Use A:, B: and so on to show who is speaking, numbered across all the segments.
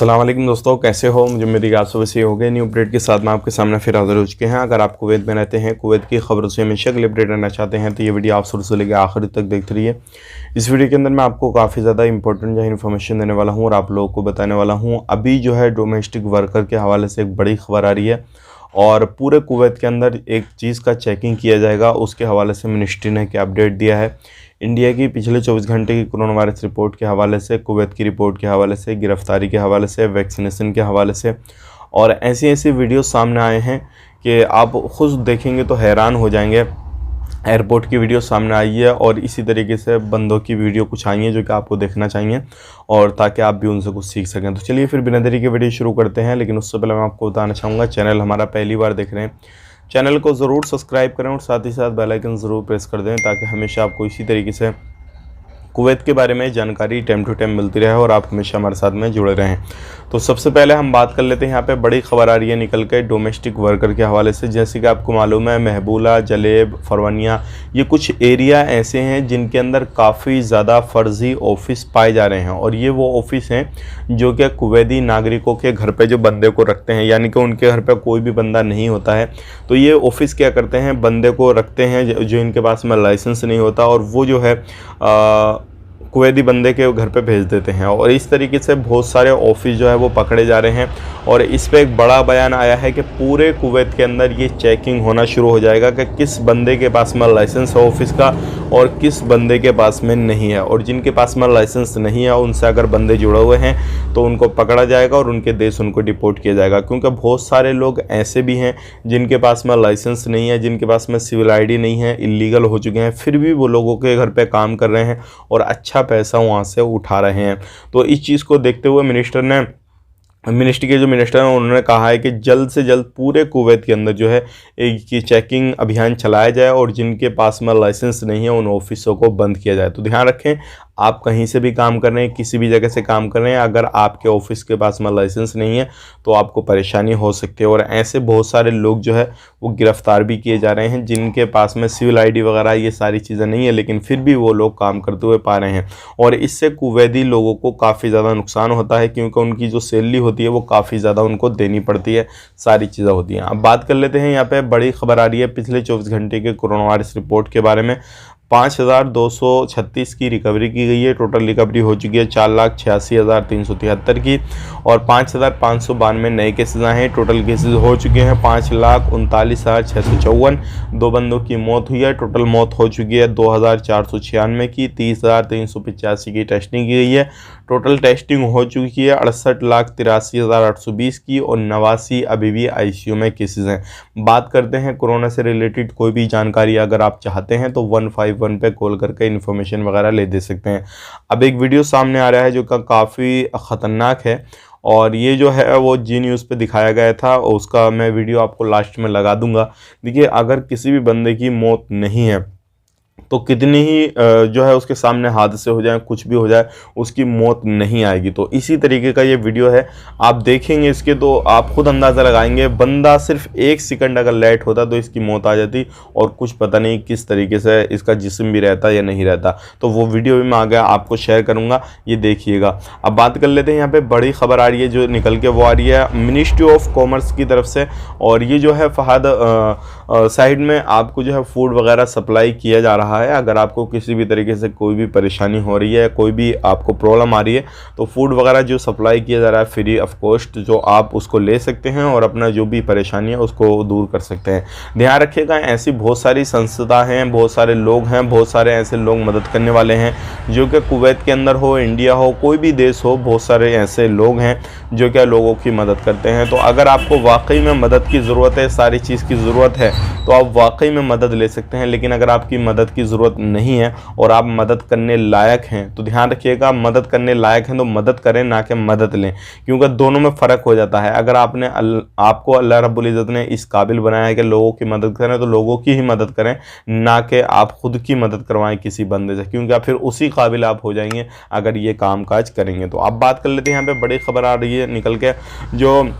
A: अस्सलाम वालेकुम दोस्तों, कैसे हो। मुझे मेरी रात सुबह से हो गए न्यू अपडेट के साथ में आपके सामने फिर हाजिर हो चुके हैं। अगर आप कुवैत में रहते हैं, कुवैत की खबरों से हमेशा अगले अपडेट रहना चाहते हैं तो ये वीडियो आप शुरू से लेकर आखिर तक देखते रहिए। इस वीडियो के अंदर मैं आपको काफ़ी ज़्यादा इंपॉर्टेंट जो है इन्फॉर्मेशन देने वाला हूँ और आप लोगों को बताने वाला हूँ। अभी जो है डोमेस्टिक वर्कर के हवाले से एक बड़ी खबर आ रही है और पूरे कुवैत के अंदर एक चीज़ का चेकिंग किया जाएगा, उसके हवाले से मिनिस्ट्री ने क्या अपडेट दिया है। इंडिया की पिछले 24 घंटे की कोरोना वायरस रिपोर्ट के हवाले से, कुवैत की रिपोर्ट के हवाले से, गिरफ्तारी के हवाले से, वैक्सीनेशन के हवाले से और ऐसी ऐसी वीडियो सामने आए हैं कि आप खुद देखेंगे तो हैरान हो जाएंगे। एयरपोर्ट की वीडियो सामने आई है और इसी तरीके से बंदों की वीडियो कुछ आई है जो कि आपको देखना चाहिए और ताकि आप भी उनसे कुछ सीख सकें। तो चलिए फिर बिना देरी के वीडियो शुरू करते हैं, लेकिन उससे पहले मैं आपको बताना चाहूँगा, चैनल हमारा पहली बार देख रहे हैं, चैनल को ज़रूर सब्सक्राइब करें और साथ ही साथ बेल आइकन ज़रूर प्रेस कर दें ताकि हमेशा आपको इसी तरीके से कुवैत के बारे में जानकारी टाइम टू टाइम मिलती रहे और आप हमेशा हमारे साथ में जुड़े रहें। तो सबसे पहले हम बात कर लेते हैं, यहाँ पे बड़ी खबर आ रही है निकल के डोमेस्टिक वर्कर के हवाले से। जैसे कि आपको मालूम है, महबूला, जलेब, फरवानिया, ये कुछ एरिया ऐसे हैं जिनके अंदर काफ़ी ज़्यादा फ़र्जी ऑफिस पाए जा रहे हैं और ये वो ऑफिस हैं जो कि कुवैती नागरिकों के घर पे जो बंदे को रखते हैं, यानी कि उनके घर पे कोई भी बंदा नहीं होता है तो ये ऑफिस क्या करते हैं, बंदे को रखते हैं जो इनके पास में लाइसेंस नहीं होता और वो जो है कुवैती बंदे के घर पे भेज देते हैं और इस तरीके से बहुत सारे ऑफिस जो है वो पकड़े जा रहे हैं। और इस पे एक बड़ा बयान आया है कि पूरे कुवैत के अंदर ये चेकिंग होना शुरू हो जाएगा कि किस बंदे के पास में लाइसेंस है ऑफिस का और किस बंदे के पास में नहीं है। और जिनके पास में लाइसेंस नहीं है उनसे अगर बंदे जुड़े हुए हैं तो उनको पकड़ा जाएगा और उनके देश उनको डिपोर्ट किया जाएगा, क्योंकि बहुत सारे लोग ऐसे भी हैं जिनके पास में लाइसेंस नहीं है, जिनके पास में सिविल आईडी नहीं है, इलीगल हो चुके हैं, फिर भी वो लोगों के घर पे काम कर रहे हैं और अच्छा पैसा वहाँ से उठा रहे हैं। तो इस चीज़ को देखते हुए मिनिस्ट्री के जो मिनिस्टर हैं उन्होंने कहा है कि जल्द से जल्द पूरे कुवैत के अंदर जो है एक चेकिंग अभियान चलाया जाए और जिनके पास में लाइसेंस नहीं है उन ऑफिसों को बंद किया जाए। तो ध्यान रखें, आप कहीं से भी काम कर रहे हैं, किसी भी जगह से काम कर रहे हैं, अगर आपके ऑफिस के पास में लाइसेंस नहीं है तो आपको परेशानी हो सकती है। और ऐसे बहुत सारे लोग जो है वो गिरफ्तार भी किए जा रहे हैं जिनके पास में सिविल आईडी वगैरह ये सारी चीज़ें नहीं है, लेकिन फिर भी वो लोग काम करते हुए पा रहे हैं। और इससे कुवैती लोगों को काफ़ी ज़्यादा नुकसान होता है क्योंकि उनकी जो सैलरी होती है वो काफ़ी ज़्यादा उनको देनी पड़ती है, सारी चीज़ें होती हैं। अब बात कर लेते हैं, यहाँ पे बड़ी खबर आ रही है पिछले 24 घंटे के कोरोना वायरस रिपोर्ट के बारे में। 5236 की रिकवरी की गई है, टोटल रिकवरी हो चुकी है 4,86,373 की और 5,592 नए केसेस आए हैं। टोटल केसेस हो चुके हैं 5,39,654। 2 बंदों की मौत हुई है, टोटल मौत हो चुकी है 2,496 की। 30,385 की टेस्टिंग की गई है, टोटल टेस्टिंग हो चुकी है 68,83,820 की और 89 अभी भी आईसीयू में केसेस हैं। बात करते हैं कोरोना से रिलेटेड कोई भी जानकारी अगर आप चाहते हैं तो 151 पे कॉल करके इन्फॉर्मेशन वगैरह ले दे सकते हैं। अब एक वीडियो सामने आ रहा है जो काफ़ी ख़तरनाक है और ये जो है वो जी न्यूज़ पे दिखाया गया था, उसका मैं वीडियो आपको लास्ट में लगा दूंगा। देखिए, अगर किसी भी बंदे की मौत नहीं है तो कितनी ही जो है उसके सामने हादसे हो जाए, कुछ भी हो जाए, उसकी मौत नहीं आएगी। तो इसी तरीके का ये वीडियो है, आप देखेंगे इसके तो आप खुद अंदाज़ा लगाएंगे, बंदा सिर्फ 1 सेकंड अगर लेट होता तो इसकी मौत आ जाती और कुछ पता नहीं किस तरीके से इसका जिस्म भी रहता या नहीं रहता। तो वो वीडियो भी मैं आगे आपको शेयर करूँगा, ये देखिएगा। अब बात कर लेते हैं, यहाँ पर बड़ी खबर आ रही है जो निकल के, वो आ रही है मिनिस्ट्री ऑफ कॉमर्स की तरफ से और ये जो है फहद साइड में आपको जो है फूड वगैरह सप्लाई किया जा रहा है। अगर आपको किसी भी तरीके से कोई भी परेशानी हो रही है, कोई भी आपको प्रॉब्लम आ रही है तो फूड वगैरह जो सप्लाई किया जा रहा है फ्री ऑफ कॉस्ट, जो आप उसको ले सकते हैं और अपना जो भी परेशानी है उसको दूर कर सकते हैं। ध्यान रखिएगा, ऐसी बहुत सारी संस्था हैं, बहुत सारे लोग हैं, बहुत सारे ऐसे लोग मदद करने वाले हैं जो कि कुवैत के अंदर हो, इंडिया हो, कोई भी देश हो, बहुत सारे ऐसे लोग हैं जो क्या लोगों की मदद करते हैं। तो अगर आपको वाकई में मदद की ज़रूरत है, सारी चीज़ की ज़रूरत है तो आप वाकई में मदद ले सकते हैं। लेकिन अगर आपकी मदद की ज़रूरत नहीं है और आप मदद करने लायक हैं तो ध्यान रखिएगा, मदद करने लायक हैं तो मदद करें, ना कि मदद लें, क्योंकि दोनों में फ़र्क हो जाता है। अगर आपको अल्लाह रब्बुल इज़्ज़त ने इस काबिल बनाया है कि लोगों की मदद करें तो लोगों की ही मदद करें, ना कि आप खुद की मदद करवाएं किसी बंदे से, क्योंकि आप फिर उसी काबिल आप हो जाएंगे अगर ये काम काज करेंगे। तो अब बात कर लेते हैं, यहाँ पे बड़ी खबर आ रही है निकल के, जो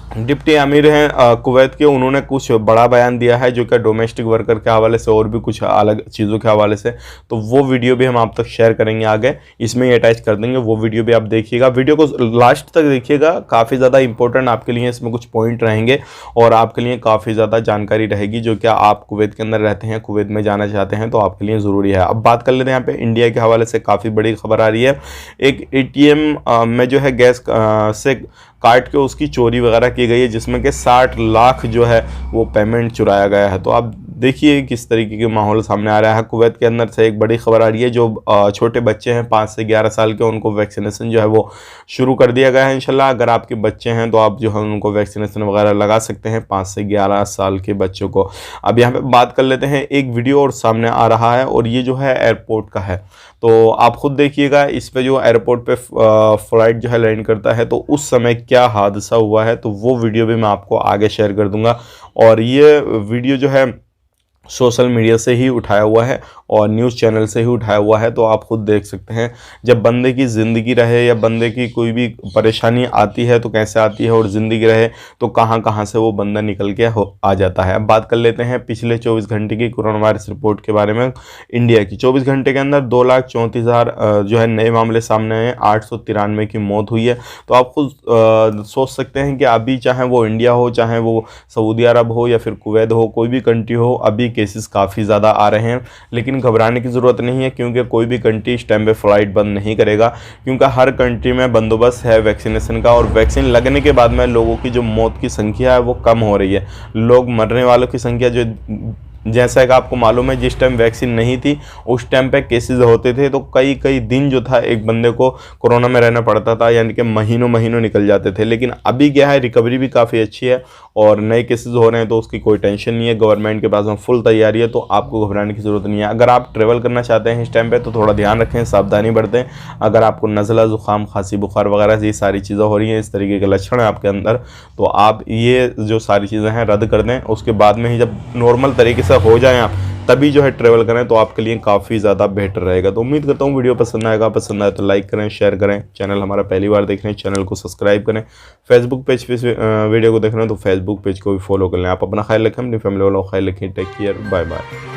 A: डिप्टी अमीर हैं कुवैत के, उन्होंने कुछ बड़ा बयान दिया है जो कि डोमेस्टिक वर्कर के हवाले से और भी कुछ अलग चीज़ों के हवाले से। तो वो वीडियो भी हम आप तक शेयर करेंगे आगे, इसमें ही अटैच कर देंगे, वो वीडियो भी आप देखिएगा। वीडियो को लास्ट तक देखिएगा, काफ़ी ज़्यादा इंपॉर्टेंट आपके लिए इसमें कुछ पॉइंट रहेंगे और आपके लिए काफ़ी ज़्यादा जानकारी रहेगी जो कि आप कुवैत के अंदर रहते हैं, कुवैत में जाना चाहते हैं तो आपके लिए ज़रूरी है। अब बात कर लेते हैं यहाँ पे इंडिया के हवाले से, काफ़ी बड़ी खबर आ रही है। एक ATM में जो है गैस से काट के उसकी चोरी वगैरह की गई है, जिसमें कि 60 लाख जो है वो पेमेंट चुराया गया है। तो आप देखिए किस तरीके के माहौल सामने आ रहा है। कुवैत के अंदर से एक बड़ी खबर आ रही है, जो छोटे बच्चे हैं 5 से 11 साल के, उनको वैक्सीनेशन जो है वो शुरू कर दिया गया है। इंशाल्लाह अगर आपके बच्चे हैं तो आप जो है उनको वैक्सीनेशन वगैरह लगा सकते हैं, 5 से 11 साल के बच्चों को। अब यहाँ पे बात कर लेते हैं, एक वीडियो और सामने आ रहा है और ये जो है एयरपोर्ट का है। तो आप खुद देखिएगा, इस पे जो एयरपोर्ट पे फ्लाइट जो है लैंड करता है तो उस समय क्या हादसा हुआ है, तो वो वीडियो भी मैं आपको आगे शेयर कर दूंगा। और ये वीडियो जो है सोशल मीडिया से ही उठाया हुआ है और न्यूज़ चैनल से ही उठाया हुआ है, तो आप खुद देख सकते हैं। जब बंदे की ज़िंदगी रहे या बंदे की कोई भी परेशानी आती है तो कैसे आती है, और ज़िंदगी रहे तो कहां कहां से वो बंदा निकल के आ जाता है। अब बात कर लेते हैं पिछले 24 घंटे की कोरोना वायरस रिपोर्ट के बारे में। इंडिया की 24 घंटे के अंदर 2,34,000 जो है नए मामले सामने आए, 893 की मौत हुई है। तो आप खुद सोच सकते हैं कि अभी चाहे वो इंडिया हो, चाहे वो सऊदी अरब हो या फिर कुवैत हो, कोई भी कंट्री हो, अभी केसेस काफ़ी ज़्यादा आ रहे हैं। लेकिन घबराने की ज़रूरत नहीं है, क्योंकि कोई भी कंट्री इस टाइम पे फ्लाइट बंद नहीं करेगा, क्योंकि हर कंट्री में बंदोबस्त है वैक्सीनेशन का। और वैक्सीन लगने के बाद में लोगों की जो मौत की संख्या है वो कम हो रही है। लोग मरने वालों की संख्या जो, जैसा कि आपको मालूम है, जिस टाइम वैक्सीन नहीं थी उस टाइम पे केसेस होते थे तो कई कई दिन जो था एक बंदे को कोरोना में रहना पड़ता था, यानी कि महीनों महीनों निकल जाते थे। लेकिन अभी क्या है, रिकवरी भी काफ़ी अच्छी है और नए केसेस हो रहे हैं तो उसकी कोई टेंशन नहीं है। गवर्नमेंट के पास में फुल तैयारी है, तो आपको घबराने की ज़रूरत नहीं है। अगर आप ट्रेवल करना चाहते हैं इस टाइम पर तो थोड़ा ध्यान रखें, सावधानी बरतें। अगर आपको नज़ला, ज़ुकाम, खांसी, बुखार वगैरह ये सारी चीज़ें हो रही हैं, इस तरीके के लक्षण हैं आपके अंदर, तो आप ये जो सारी चीज़ें हैं रद्द कर दें। उसके बाद में ही जब नॉर्मल तरीके से हो जाएं आप, तभी जो है ट्रैवल करें, तो आपके लिए काफ़ी ज़्यादा बेहतर रहेगा। तो उम्मीद करता हूँ वीडियो पसंद आएगा। पसंद आए तो लाइक करें, शेयर करें। चैनल हमारा पहली बार देख रहे हैं, चैनल को सब्सक्राइब करें। फेसबुक पेज पे वीडियो को देख रहे हैं तो फेसबुक पेज को भी फॉलो कर लें। आप अपना ख्याल रखें, अपनी फैमिली वालों का ख्याल रखें। Take care, bye bye.